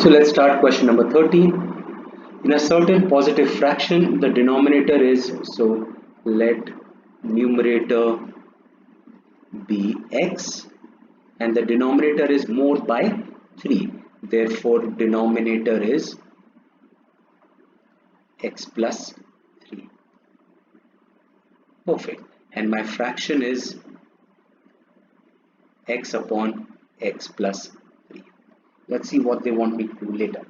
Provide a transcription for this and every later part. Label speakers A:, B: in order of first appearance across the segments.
A: So let's start question number 13. In a certain positive fraction, the denominator is, so let numerator be x and the denominator is more by 3. Therefore, denominator is x plus 3. Perfect. And my fraction is x upon x plus 3. Let's see what they want me to do later.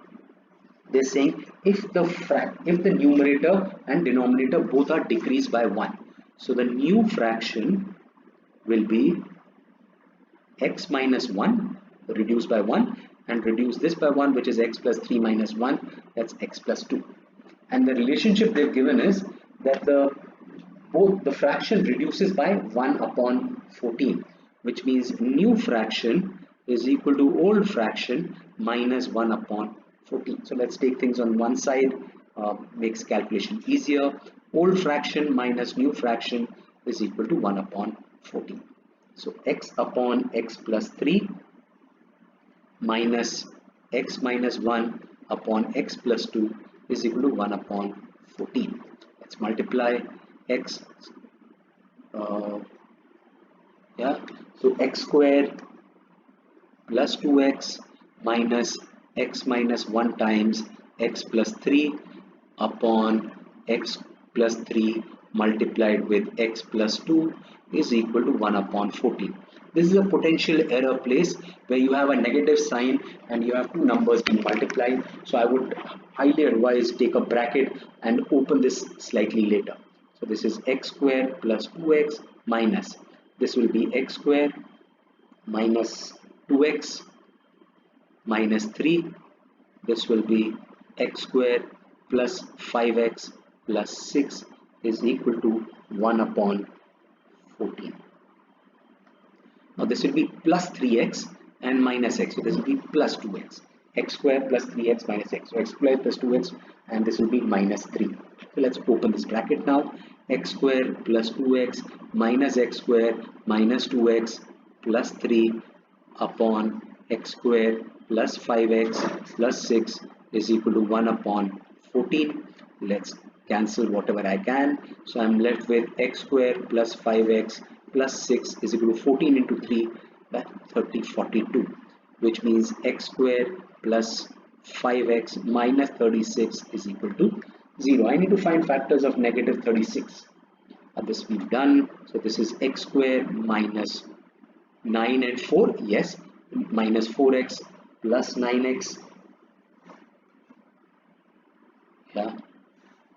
A: They're saying if the numerator and denominator both are decreased by 1, so the new fraction will be x minus 1 reduced by 1 and reduce this by 1, which is x plus 3 minus 1, that's x plus 2. And the relationship they've given is that both the fraction reduces by 1 upon 14, which means new fraction is equal to old fraction minus 1 upon 14. So let's take things on one side, makes calculation easier. Old fraction minus new fraction is equal to 1 upon 14. So x upon x plus 3 minus x minus 1 upon x plus 2 is equal to 1 upon 14. Let's multiply x. So x square plus 2x minus x minus 1 times x plus 3 upon x plus 3 multiplied with x plus 2 is equal to 1 upon 14. This is a potential error place where you have a negative sign and you have two numbers being multiplied. So I would highly advise take a bracket and open this slightly later. So this is x square plus 2x minus, this will be x square minus 2x minus 3. This will be x square plus 5x plus 6 is equal to 1 upon 14. Now this will be plus 3x and minus x. So this will be plus 2x. X square plus 3x minus x. So x square plus 2x and this will be minus 3. So let's open this bracket now. X square plus 2x minus x square minus 2x plus 3 upon x square plus 5x plus 6 is equal to 1 upon 14. Let's cancel whatever I can. So I'm left with x square plus 5x plus 6 is equal to 14 into 3, that's 42, which means x square plus 5x minus 36 is equal to 0. I need to find factors of negative 36. This we've done. So this is x square minus 9 and 4, yes, minus 4x plus 9x,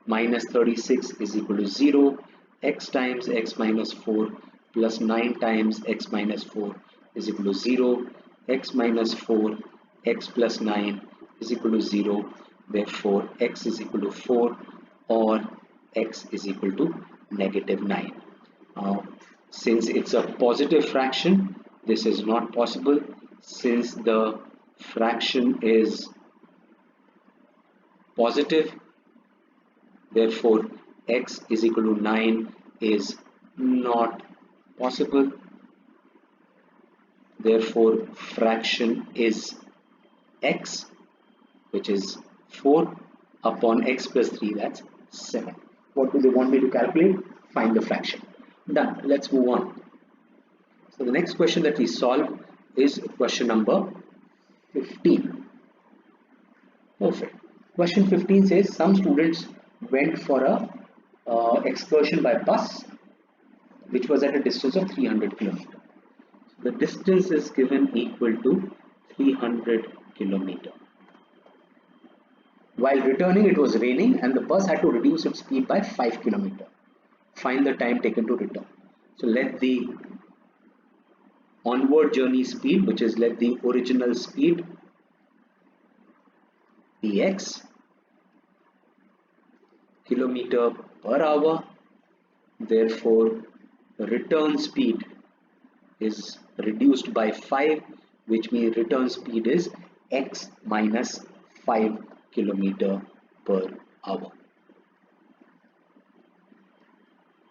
A: minus 36 is equal to 0. X times x minus 4 plus 9 times x minus 4 is equal to 0. X minus 4, x plus 9 is equal to 0. Therefore, x is equal to 4 or x is equal to negative 9. Since it's a positive fraction, this is not possible. Since the fraction is positive, therefore x is equal to 9 is not possible. Therefore, fraction is x, which is 4 upon x plus 3, that's 7. What do they want me to calculate? Find the fraction. Done. Let's move on. So the next question that we solve is question number 15. Perfect. Question 15 says some students went for a excursion by bus which was at a distance of 300 kilometers. The distance is given equal to 300 kilometers. While returning, it was raining and the bus had to reduce its speed by 5 kilometers. Find the time taken to return. So let the onward journey speed, which is let the original speed be x kilometer per hour. Therefore, the return speed is reduced by 5, which means return speed is x minus 5 kilometer per hour.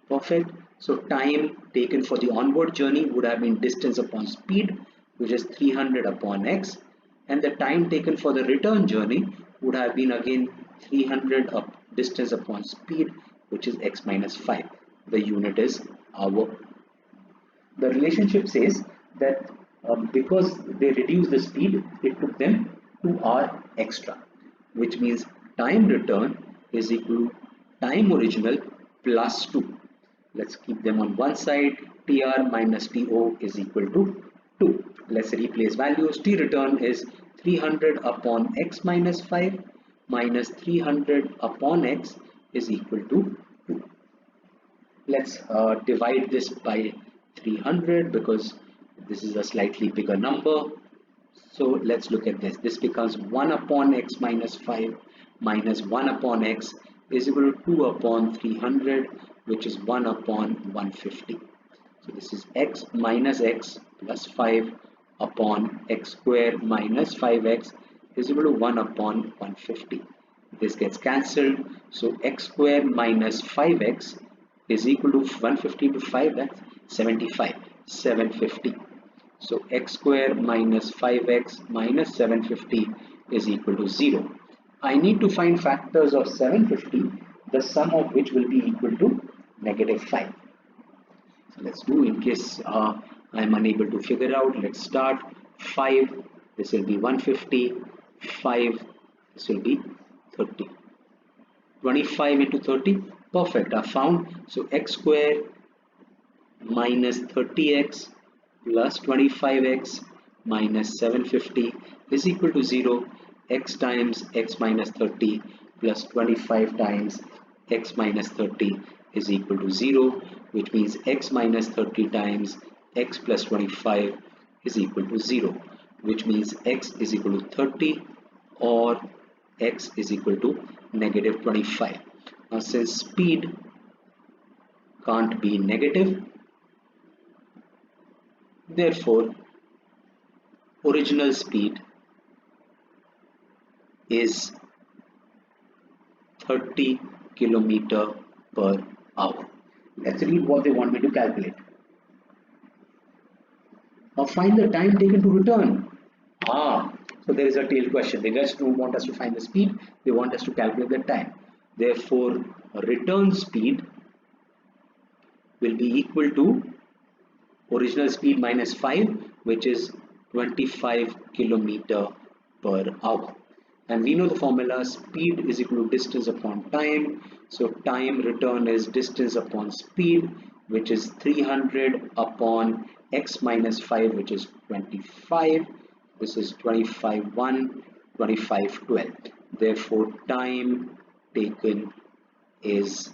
A: Perfect. So time taken for the onward journey would have been distance upon speed, which is 300 upon x, and the time taken for the return journey would have been again 300 up distance upon speed, which is x minus 5. The unit is hour. The relationship says that because they reduced the speed, it took them 2 hours extra, which means time return is equal to time original plus 2. Let's keep them on one side. TR minus TO is equal to 2. Let's replace values. T return is 300 upon x minus 5 minus 300 upon x is equal to 2. Let's divide this by 300 because this is a slightly bigger number. So let's look at this. This becomes 1 upon x minus 5 minus 1 upon x is equal to 2 upon 300, which is 1 upon 150. So this is x minus x plus 5 upon x square minus 5x is equal to 1 upon 150. This gets cancelled. So x square minus 5x is equal to 150 to 5, that's 75, 750. So x square minus 5x minus 750 is equal to 0. I need to find factors of 750, the sum of which will be equal to negative 5. So let's do, in case I'm unable to figure out. Let's start. 5, this will be 150, 5, this will be 30. 25 into 30, perfect, I found. So x square minus 30x plus 25x minus 750 is equal to 0. X times x minus 30 plus 25 times x minus 30 is equal to 0, which means x minus 30 times x plus 25 is equal to 0, which means x is equal to 30 or x is equal to negative 25. Now since speed can't be negative, therefore original speed is 30 kilometer per hour. Let's read what they want me to calculate. Now find the time taken to return. So there is a tail question. They just don't want us to find the speed, they want us to calculate the time. Therefore, return speed will be equal to original speed minus 5, which is 25 kilometer per hour. And we know the formula, speed is equal to distance upon time. So time return is distance upon speed, which is 300 upon x minus 5, which is 25. This is 25 1, 25 12. Therefore, time taken is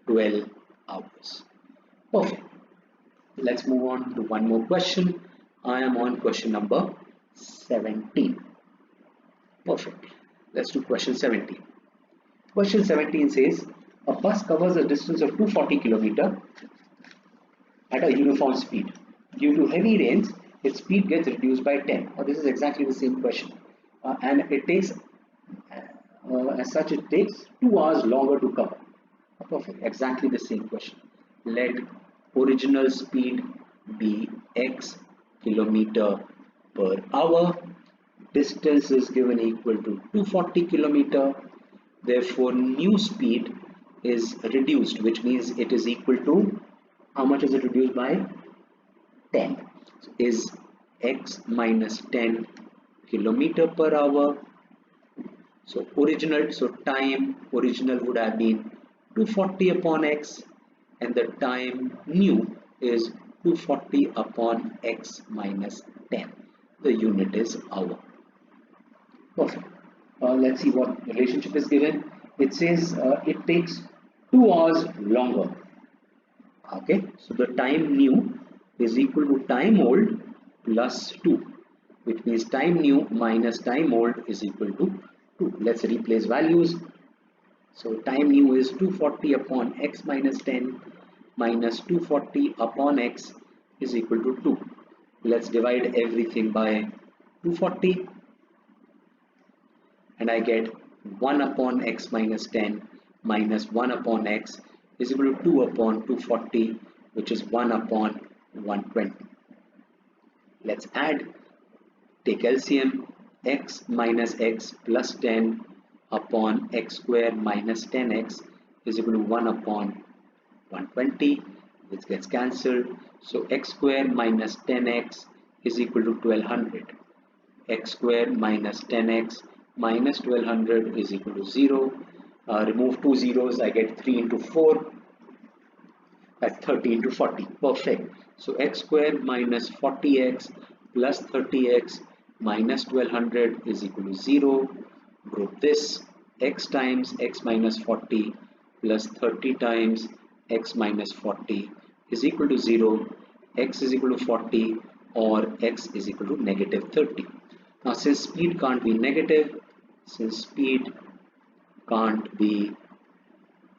A: 12 hours. Perfect. Let's move on to one more question. I am on question number 17. Perfect. Let's do question 17. Question 17 says, a bus covers a distance of 240 km at a uniform speed. Due to heavy rains, its speed gets reduced by 10. This is exactly the same question. And it takes, as such, it takes 2 hours longer to cover. Perfect. Exactly the same question. Let original speed be x kilometer per hour. Distance is given equal to 240 kilometer. Therefore, new speed is reduced, which means it is equal to, how much is it reduced by? 10. So is x minus 10 kilometer per hour. So time original would have been 240 upon x, and the time new is 240 upon x minus 10. The unit is hour. Perfect. Let's see what relationship is given. It says it takes 2 hours longer. Okay, so the time new is equal to time old plus 2, which means time new minus time old is equal to 2. Let's replace values. So time new is 240 upon x minus 10 minus 240 upon x is equal to 2. Let's divide everything by 240 and I get 1 upon x minus 10 minus 1 upon x is equal to 2 upon 240, which is 1 upon 120. Let's add take LCM. X minus x plus 10 upon x square minus 10x is equal to 1 upon 120, which gets cancelled. So x square minus 10x is equal to 1200. X square minus 10x minus 1200 is equal to 0. Remove two zeros, I get 3 into 4. That's 30 into 40. Perfect. So x square minus 40x plus 30x minus 1200 is equal to 0. Group this. X times x minus 40 plus 30 times x minus 40 is equal to 0. X is equal to 40 or x is equal to negative 30. Now since speed can't be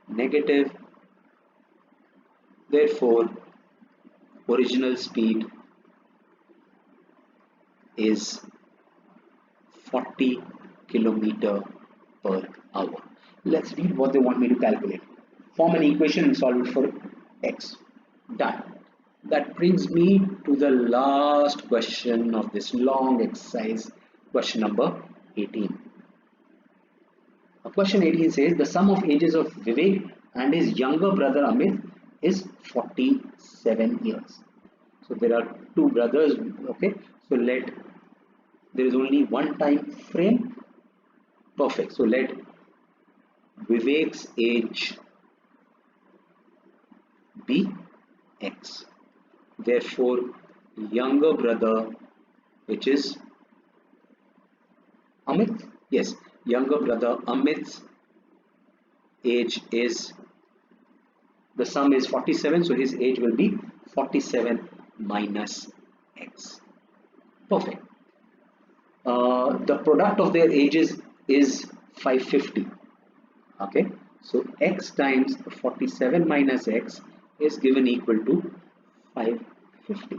A: negative, therefore original speed is 40 kilometer per hour. Let's read what they want me to calculate. Form an equation and solve it for x. Done. That brings me to the last question of this long exercise, question number 18. Question 18 says the sum of ages of Vivek and his younger brother Amit is 47 years. So there are two brothers, okay? So there is only one time frame. Perfect. So let Vivek's age be x. Therefore, younger brother, which is Amit, yes, younger brother Amit's age is, the sum is 47, so his age will be 47 minus x. Perfect. The product of their ages is 550. Okay, so x times 47 minus x is given equal to 550.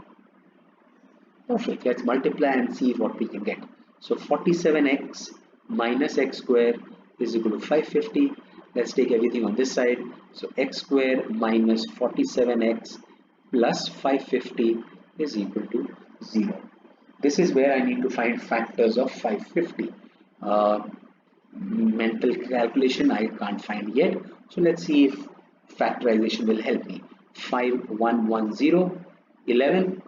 A: Perfect. Let's multiply and see what we can get. So 47x minus x square is equal to 550. Let's take everything on this side. So x square minus 47x plus 550 is equal to 0. This is where I need to find factors of 550. Mental calculation I can't find yet. So let's see if factorization will help me. 5, 1, 1, 0, 11,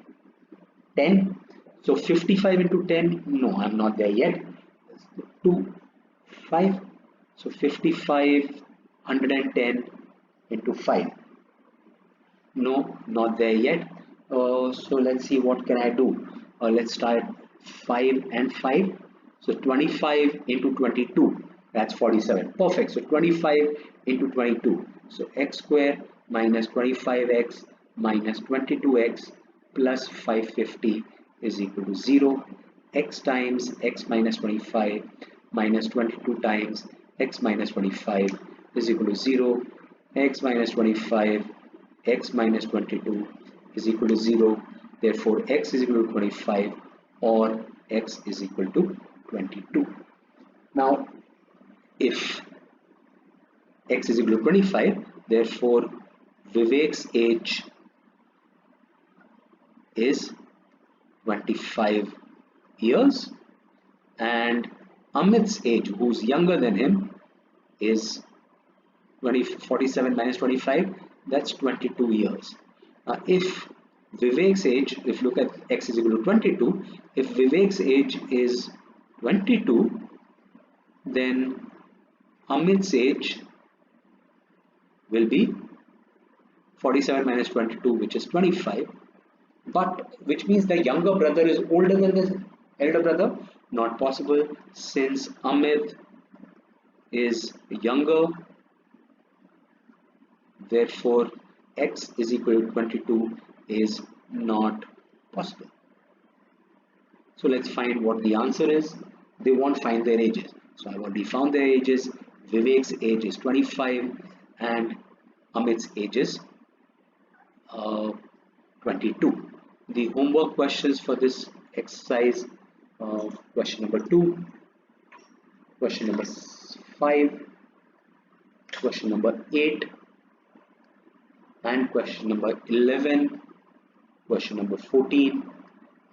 A: 10. So 55 into 10, no, I'm not there yet. 2, 5. So 55, 110 into 5. No, not there yet. So let's see what can I do. Let's start 5 and 5. So 25 into 22, that's 47. Perfect. So 25 into 22. So x square minus 25x minus 22x plus 550 is equal to 0. X times x minus 25 minus 22 times x minus 25 is equal to 0. X minus 25, x minus 22 is equal to 0. Therefore, x is equal to 25 or x is equal to 22. Now, if x is equal to 25, therefore Vivek's age is 25 years and Amit's age, who's younger than him, is 47 minus 25, that's 22 years. If Vivek's age, if you look at x is equal to 22, if Vivek's age is 22, then Amit's age will be 47 minus 22, which is 25, but which means the younger brother is older than the elder brother. Not possible, since Amit is younger, therefore x is equal to 22 is not possible. So let's find what the answer is. They won't find their ages. So I've already found their ages. Vivek's age is 25 and Amit's age is 22. The homework questions for this exercise, question number 2, question number 5, question number 8, and question number 11, question number 14,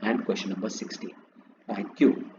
A: and question number 16. Thank you. cube.